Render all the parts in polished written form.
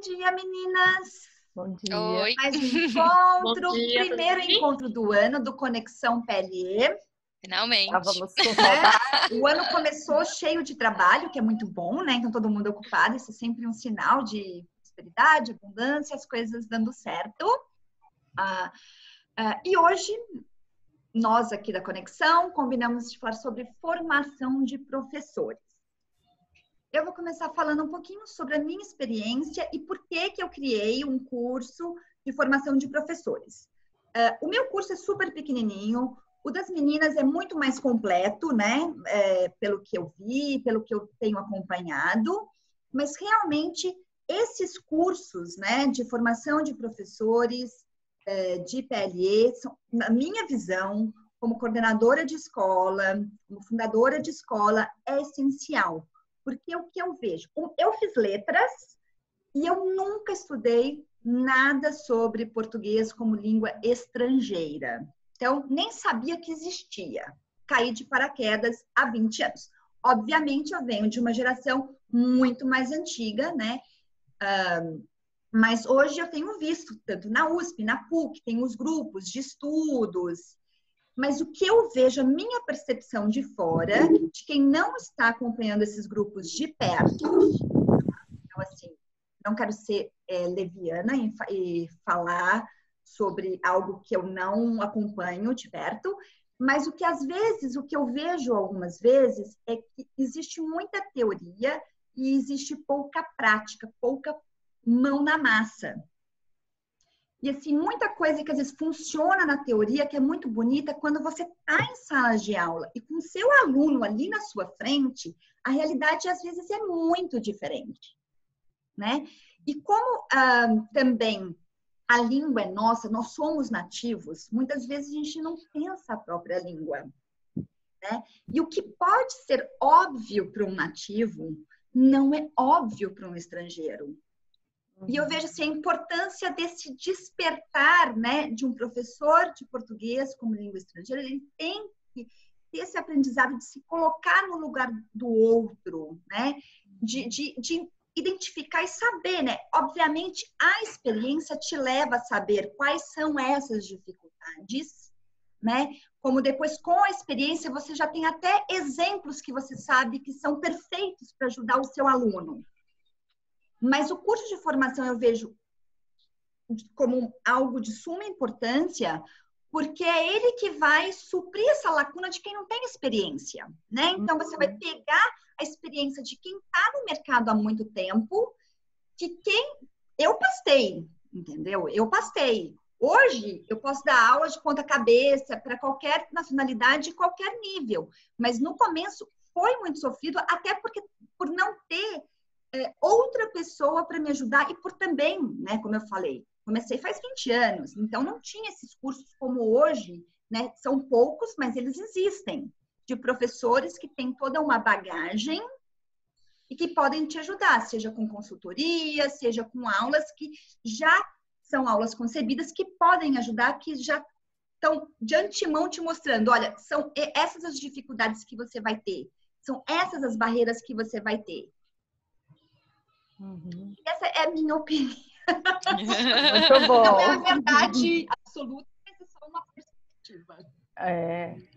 dia, meninas! Bom dia. Oi. Mais um encontro, Bom dia, primeiro tudo bem? encontro do ano do Conexão PLE. Finalmente. Estávamos com saudade. O ano começou cheio de trabalho, que é muito bom, né? Então, todo mundo ocupado, isso é sempre um sinal de prosperidade, abundância, as coisas dando certo. E hoje, nós aqui da Conexão combinamos de falar sobre formação de professores. Eu vou começar falando um pouquinho sobre a minha experiência e por que eu criei um curso de formação de professores. O meu curso é super pequenininho, o das meninas é muito mais completo, né? Pelo que eu vi, pelo que eu tenho acompanhado, mas realmente esses cursos, né, de formação de professores de PLE, são, na minha visão, como coordenadora de escola, como fundadora de escola, é essencial. Porque o que eu vejo? Eu fiz letras e eu nunca estudei nada sobre português como língua estrangeira. Então, nem sabia que existia. Caí de paraquedas há 20 anos. Obviamente, eu venho de uma geração muito mais antiga, né? Mas hoje eu tenho visto, tanto na USP, na PUC, tem os grupos de estudos. Mas o que eu vejo, a minha percepção de fora, de quem não está acompanhando esses grupos de perto, então, assim, não quero ser leviana e falar sobre algo que eu não acompanho de perto, mas o que às vezes, o que eu vejo algumas vezes é que existe muita teoria e existe pouca prática, pouca mão na massa. E, assim, muita coisa que às vezes funciona na teoria, que é muito bonita, quando você está em sala de aula e com o seu aluno ali na sua frente, a realidade às vezes é muito diferente, né? E como também a língua é nossa, nós somos nativos, muitas vezes a gente não pensa a própria língua, né? E o que pode ser óbvio para um nativo, não é óbvio para um estrangeiro. E eu vejo assim, a importância desse despertar, né, de um professor de português como língua estrangeira. Ele tem que ter esse aprendizado de se colocar no lugar do outro, né, de identificar e saber, né. Obviamente, a experiência te leva a saber quais são essas dificuldades, né, como depois, com a experiência, você já tem até exemplos que você sabe que são perfeitos para ajudar o seu aluno. Mas o curso de formação eu vejo como algo de suma importância, porque é ele que vai suprir essa lacuna de quem não tem experiência, né? Então, você vai pegar a experiência de quem está no mercado há muito tempo, eu pastei, entendeu? Eu pastei. Hoje, eu posso dar aula de ponta cabeça para qualquer nacionalidade, qualquer nível. Mas no começo foi muito sofrido, até porque por não ter outra pessoa para me ajudar e por também, né, como eu falei, comecei faz 20 anos, então não tinha esses cursos como hoje, né, são poucos, mas eles existem, de professores que têm toda uma bagagem e que podem te ajudar, seja com consultoria, seja com aulas que já são aulas concebidas, que podem ajudar, que já estão de antemão te mostrando, olha, são essas as dificuldades que você vai ter, são essas as barreiras que você vai ter. Essa é a minha opinião. Muito bom. Não é a verdade absoluta, mas é só uma perspectiva.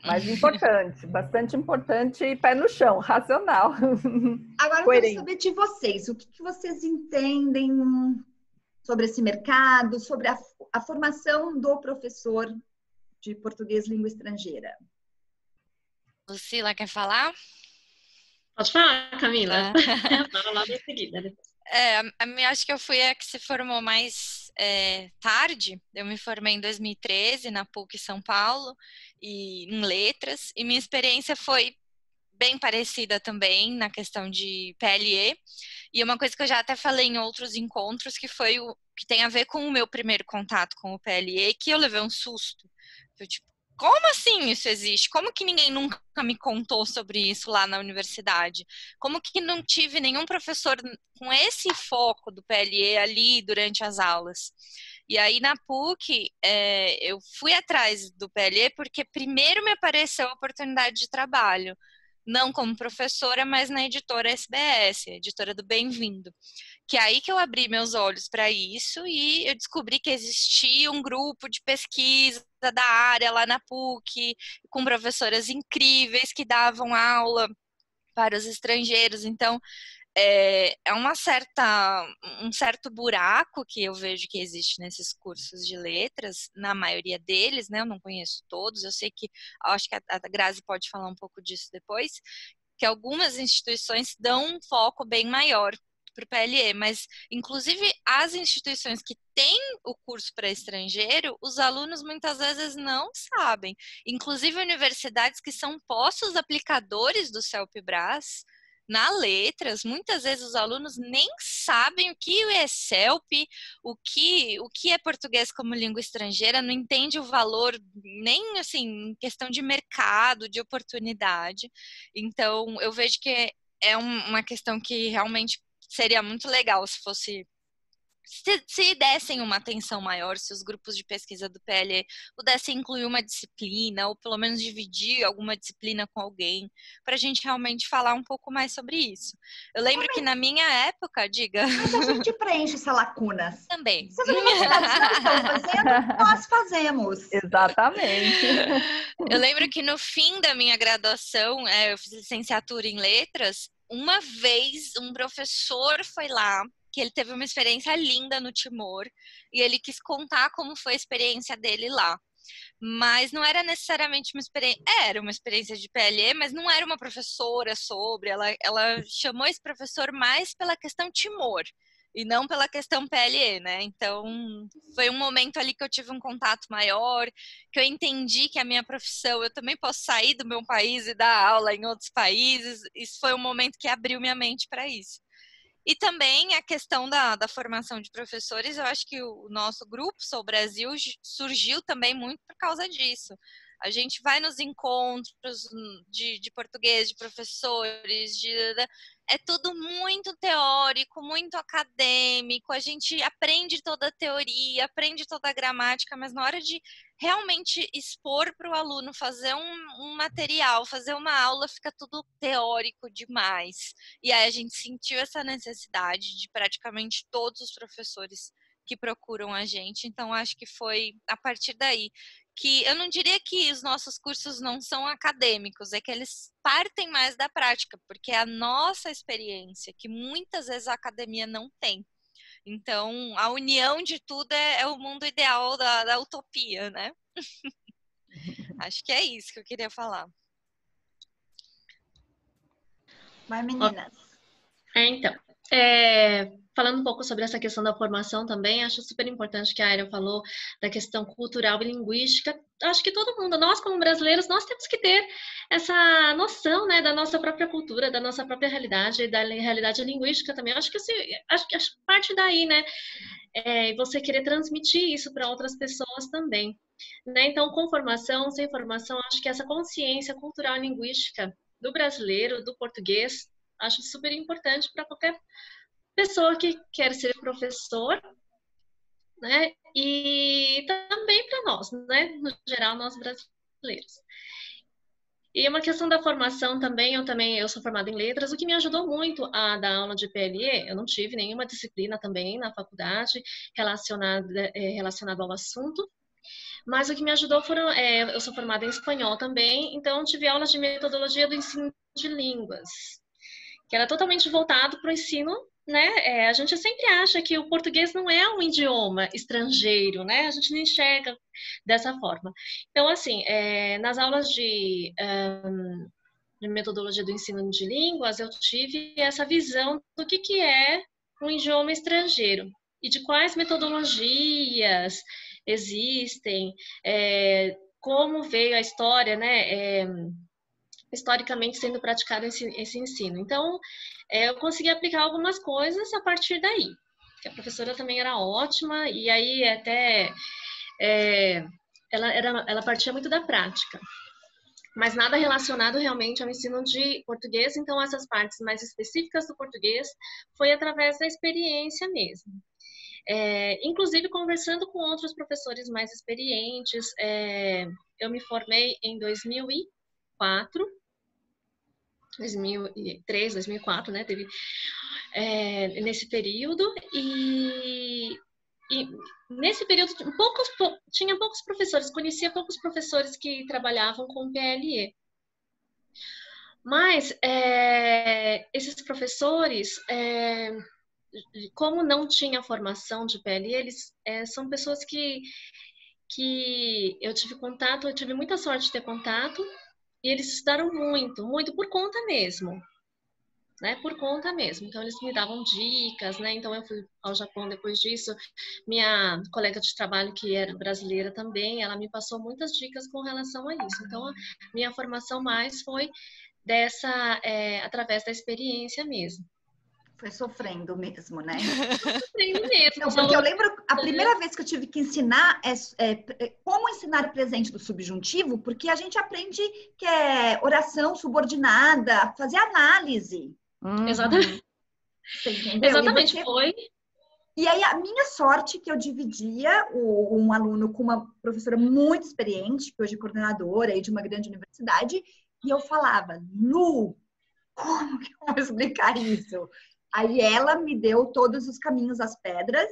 Mas importante, bastante importante e pé no chão, racional. Agora eu quero saber de vocês, o que vocês entendem sobre esse mercado, sobre a formação do professor de português língua estrangeira. Lucila, quer falar? Pode falar, Camila. Eu falo logo em seguida. Acho que eu fui a que se formou mais tarde. Eu me formei em 2013 na PUC São Paulo, em letras, e minha experiência foi bem parecida também na questão de PLE. E uma coisa que eu já até falei em outros encontros, que foi o que tem a ver com o meu primeiro contato com o PLE, que eu levei um susto. Eu, tipo, como assim isso existe? Como que ninguém nunca me contou sobre isso lá na universidade? Como que não tive nenhum professor com esse foco do PLE ali durante as aulas? E aí na PUC, eu fui atrás do PLE porque primeiro me apareceu a oportunidade de trabalho. não como professora, mas na editora SBS, a editora do Bem-vindo. Que é aí que eu abri meus olhos para isso e eu descobri que existia um grupo de pesquisa da área lá na PUC, com professoras incríveis que davam aula para os estrangeiros. Então, um certo buraco que eu vejo que existe nesses cursos de letras, na maioria deles, né? Eu não conheço todos, eu sei que, acho que a Grazi pode falar um pouco disso depois, que algumas instituições dão um foco bem maior para o PLE, mas inclusive as instituições que têm o curso para estrangeiro, os alunos muitas vezes não sabem. Inclusive universidades que são postos aplicadores do CELP-Brás, na letras, muitas vezes os alunos nem sabem o que é CELP, o que é português como língua estrangeira, não entende o valor nem assim em questão de mercado, de oportunidade. Então, eu vejo que é uma questão que realmente seria muito legal se fosse se dessem uma atenção maior, se os grupos de pesquisa do PLE pudessem incluir uma disciplina, ou pelo menos dividir alguma disciplina com alguém, para a gente realmente falar um pouco mais sobre isso. Eu lembro que na minha época, diga... Mas a gente preenche essa lacuna. Também. Se as universidades não estão fazendo, nós fazemos. Exatamente. Eu lembro que no fim da minha graduação, eu fiz licenciatura em letras, uma vez um professor foi lá, que ele teve uma experiência linda no Timor, e ele quis contar como foi a experiência dele lá. Mas não era necessariamente uma experiência... Era uma experiência de PLE, mas não era uma professora sobre... Ela chamou esse professor mais pela questão Timor, e não pela questão PLE, né? Então, foi um momento ali que eu tive um contato maior, que eu entendi que a minha profissão, eu também posso sair do meu país e dar aula em outros países. Isso foi um momento que abriu minha mente para isso. E também a questão da formação de professores, eu acho que o nosso grupo, Sou Brasil, surgiu também muito por causa disso. A gente vai nos encontros de português, de professores, é tudo muito teórico, muito acadêmico, a gente aprende toda a teoria, aprende toda a gramática, mas na hora de realmente expor para o aluno, fazer um material, fazer uma aula, fica tudo teórico demais. E aí a gente sentiu essa necessidade de praticamente todos os professores que procuram a gente, então acho que foi a partir daí que eu não diria que os nossos cursos não são acadêmicos, é que eles partem mais da prática, porque é a nossa experiência, que muitas vezes a academia não tem. Então, a união de tudo é o mundo ideal da utopia, né? Acho que é isso que eu queria falar. Vai, meninas. Então, falando um pouco sobre essa questão da formação também, acho super importante que a Aira falou da questão cultural e linguística. Acho que todo mundo, nós como brasileiros, nós temos que ter essa noção, né, da nossa própria cultura, da nossa própria realidade e da realidade linguística também. Acho que parte daí, né, você querer transmitir isso para outras pessoas também. Né? Então, com formação, sem formação, acho que essa consciência cultural e linguística do brasileiro, do português, acho super importante para qualquer pessoa que quer ser professor, né? E também para nós, né? No geral, nós brasileiros. E uma questão da formação também, eu sou formada em letras, o que me ajudou muito a dar aula de PLE, eu não tive nenhuma disciplina também na faculdade relacionada ao assunto, mas o que me ajudou eu sou formada em espanhol também, então tive aulas de metodologia do ensino de línguas, que era totalmente voltado para o ensino, né? A gente sempre acha que o português não é um idioma estrangeiro, né? A gente não enxerga dessa forma. Então, assim, nas aulas de metodologia do ensino de línguas, eu tive essa visão do que é um idioma estrangeiro e de quais metodologias existem, como veio a história, né? Historicamente sendo praticado esse ensino. Então, eu consegui aplicar algumas coisas a partir daí. A professora também era ótima e aí até ela partia muito da prática, mas nada relacionado realmente ao ensino de português. Então, essas partes mais específicas do português foi através da experiência mesmo. Inclusive, conversando com outros professores mais experientes, eu me formei em 2004. 2003, 2004, né? Teve nesse período e nesse período tinha poucos professores, conhecia poucos professores que trabalhavam com PLE. Mas esses professores, como não tinha formação de PLE, eles são pessoas que eu tive contato, eu tive muita sorte de ter contato, e eles estudaram muito, muito por conta mesmo. Né, por conta mesmo. Então, eles me davam dicas, né? Então, eu fui ao Japão depois disso. Minha colega de trabalho, que era brasileira também, ela me passou muitas dicas com relação a isso. Então, a minha formação mais foi através da experiência mesmo. Foi sofrendo mesmo, né? Sofrendo mesmo. Não, porque eu lembro, a primeira vez que eu tive que ensinar como ensinar presente do subjuntivo, porque a gente aprende que é oração subordinada, fazer análise. Exatamente. Você entendeu? Exatamente, foi. E aí, a minha sorte que eu dividia um aluno com uma professora muito experiente, que hoje é coordenadora aí de uma grande universidade, e eu falava, Lu, como que eu vou explicar isso? Aí ela me deu todos os caminhos, as pedras,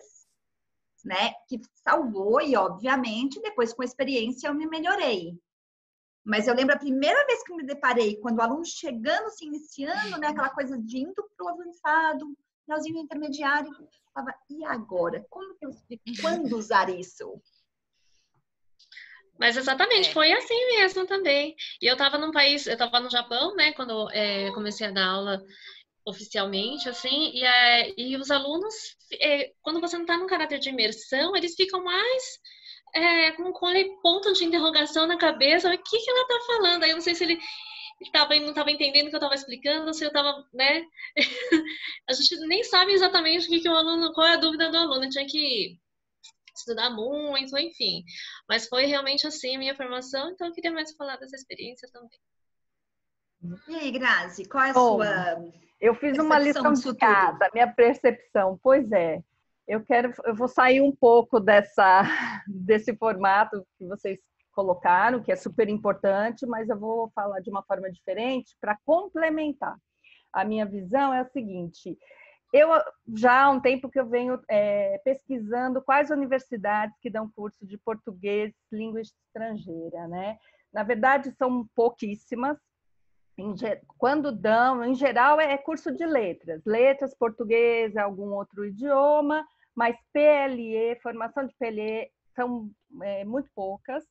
né? Que salvou e, obviamente, depois com a experiência eu me melhorei. Mas eu lembro a primeira vez que eu me deparei, quando o aluno chegando, se iniciando, né? Aquela coisa de indo para o avançado, finalzinho intermediário, eu falava, e agora? Como que eu explico? Quando usar isso? Mas exatamente, foi assim mesmo também. E eu estava eu estava no Japão, né? Quando comecei a dar aula oficialmente, assim, e os alunos, quando você não está no caráter de imersão, eles ficam mais com ponto de interrogação na cabeça, o que ela está falando? Aí eu não sei se ele não estava entendendo o que eu estava explicando, se eu estava, né? A gente nem sabe exatamente qual é a dúvida do aluno, tinha que estudar muito, enfim. Mas foi realmente assim a minha formação, então eu queria mais falar dessa experiência também. E aí, Grazi, qual é a sua eu fiz uma lição de casa, minha percepção. Pois é, eu vou sair um pouco desse formato que vocês colocaram, que é super importante, mas eu vou falar de uma forma diferente para complementar. A minha visão é a seguinte: eu já há um tempo que eu venho pesquisando quais universidades que dão curso de português, língua estrangeira, né? Na verdade, são pouquíssimas. Quando dão, em geral, é curso de letras, português, algum outro idioma, mas PLE, formação de PLE, são muito poucas.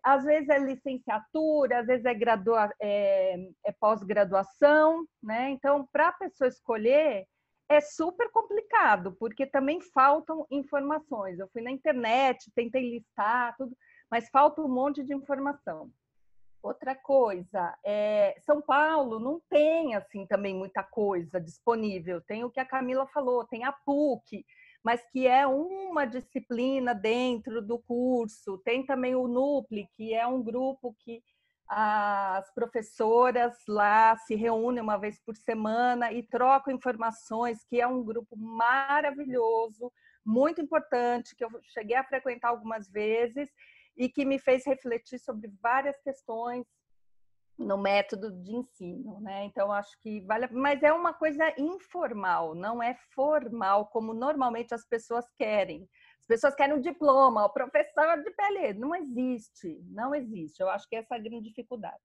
Às vezes é licenciatura, às vezes é pós-graduação, né? Então, para a pessoa escolher, é super complicado, porque também faltam informações. Eu fui na internet, tentei listar tudo, mas falta um monte de informação. Outra coisa, São Paulo não tem assim também muita coisa disponível. Tem o que a Camila falou, tem a PUC, mas que é uma disciplina dentro do curso. Tem também o NUPLI, que é um grupo que as professoras lá se reúnem uma vez por semana e trocam informações, que é um grupo maravilhoso, muito importante, que eu cheguei a frequentar algumas vezes, e que me fez refletir sobre várias questões no método de ensino, né? Então, acho que vale... Mas é uma coisa informal, não é formal, como normalmente as pessoas querem. As pessoas querem um diploma, o professor de PLE. Não existe, não existe. Eu acho que essa é a grande dificuldade.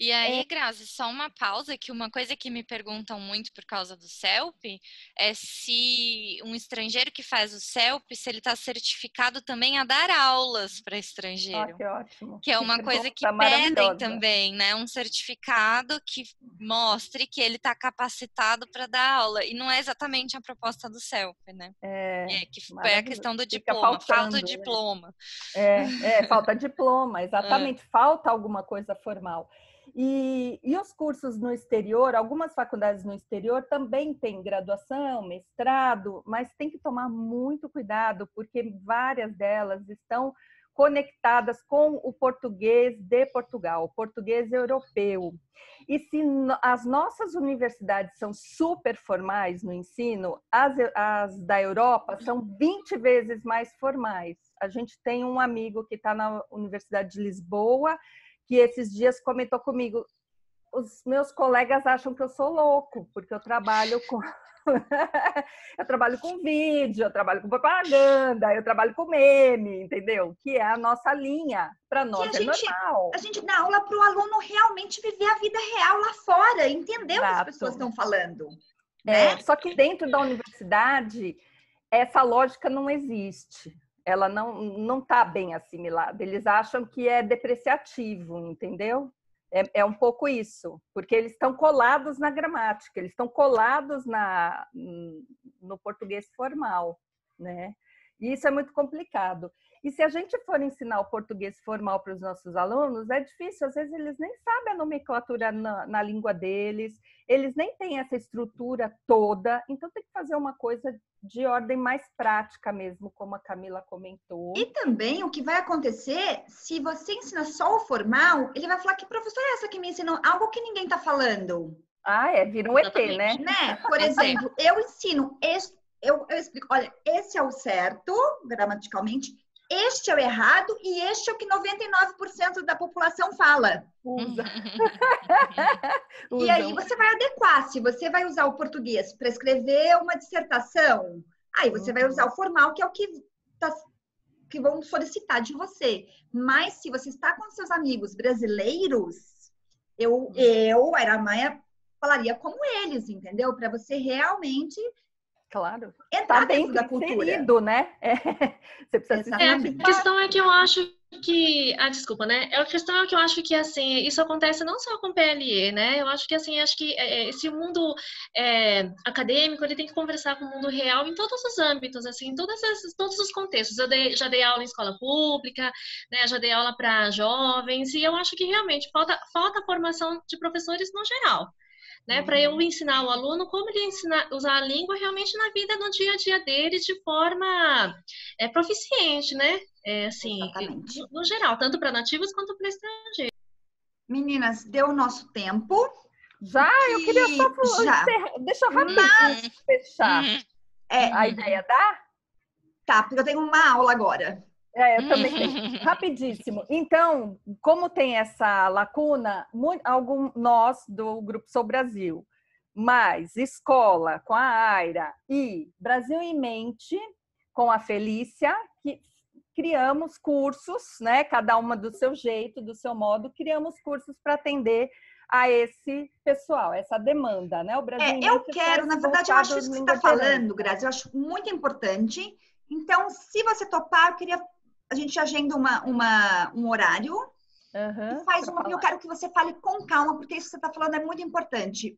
E aí, Grazi, só uma pausa, que uma coisa que me perguntam muito por causa do CELP é se um estrangeiro que faz o CELP, se ele está certificado também a dar aulas para estrangeiro. Que ótimo. Que é uma coisa que pedem também, né? Um certificado que mostre que ele está capacitado para dar aula. E não é exatamente a proposta do CELP, né? Que é a questão do diploma, falta o diploma. Falta diploma, exatamente. Falta alguma coisa formal. E os cursos no exterior, algumas faculdades no exterior também têm graduação, mestrado, mas tem que tomar muito cuidado, porque várias delas estão conectadas com o português de Portugal, o português europeu. E se as nossas universidades são super formais no ensino, as da Europa são 20 vezes mais formais. A gente tem um amigo que está na Universidade de Lisboa, que esses dias comentou comigo, os meus colegas acham que eu sou louco, porque eu trabalho com eu trabalho com vídeo, eu trabalho com propaganda, eu trabalho com meme, entendeu? Que é a nossa linha. Para nós é normal. A gente dá aula para o aluno realmente viver a vida real lá fora, entender o que as pessoas estão falando. Né? Só que dentro da universidade, essa lógica não existe. Ela não está bem assimilada. Eles acham que é depreciativo, entendeu? É um pouco isso, porque eles estão colados na gramática, eles estão colados no português formal, né? E isso é muito complicado. E se a gente for ensinar o português formal para os nossos alunos, é difícil, às vezes eles nem sabem a nomenclatura na língua deles, eles nem têm essa estrutura toda, então tem que fazer uma coisa de ordem mais prática mesmo, como a Camila comentou. E também o que vai acontecer, se você ensina só o formal, ele vai falar que professora é essa que me ensinou algo que ninguém está falando. Vira um ET, né? Por exemplo, eu ensino, eu explico, olha, esse é o certo, gramaticalmente, este é o errado e este é o que 99% da população fala. Usa. E aí você vai adequar. Se você vai usar o português para escrever uma dissertação, aí você vai usar o formal, que é o que vão solicitar de você. Mas se você está com seus amigos brasileiros, eu Aira Maia, falaria como eles, entendeu? Para você realmente... Claro. Entrar dentro da cultura, né? Você precisa a questão é que eu acho que... desculpa, né? A questão é que eu acho que, assim, isso acontece não só com o PLE, né? Eu acho que, assim, esse mundo acadêmico, ele tem que conversar com o mundo real em todos os âmbitos, assim, em todos os contextos. Eu já dei aula em escola pública, né? Já dei aula para jovens, e eu acho que, realmente, falta formação de professores no geral. Né, para eu ensinar o aluno como ele usar a língua realmente na vida, no dia a dia dele, de forma proficiente, né? Assim, no geral, tanto para nativos quanto para estrangeiros. Meninas, deu o nosso tempo. Eu queria só encerrar. Deixa eu rapidinho fechar. A ideia dá? Tá, porque eu tenho uma aula agora. Eu também tenho. Rapidíssimo. Então, como tem essa lacuna, nós do Grupo Sou Brasil, mais escola com a Aira e Brasil em Mente com a Felícia, que criamos cursos, né? Cada uma do seu jeito, do seu modo, criamos cursos para atender a esse pessoal, essa demanda, né? O Brasil eu quero, na verdade, eu acho isso que você está falando, Grazi, eu acho muito importante. Então, se você topar, a gente agenda um horário e faz eu quero que você fale com calma, porque isso que você está falando é muito importante.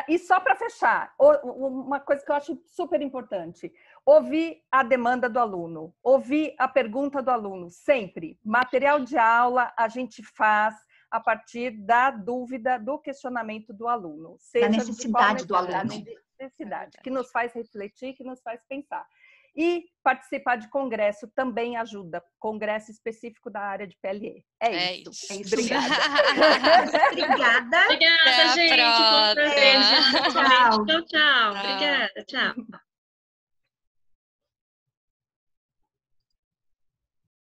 E só para fechar, uma coisa que eu acho super importante, ouvir a demanda do aluno, ouvir a pergunta do aluno, sempre. Material de aula a gente faz a partir da dúvida, do questionamento do aluno. Da necessidade do aluno. A necessidade, que nos faz refletir, que nos faz pensar. E participar de congresso também ajuda. Congresso específico da área de PLE. É isso. Obrigada. Obrigada, gente. Tchau. Tchau. Obrigada. Tchau.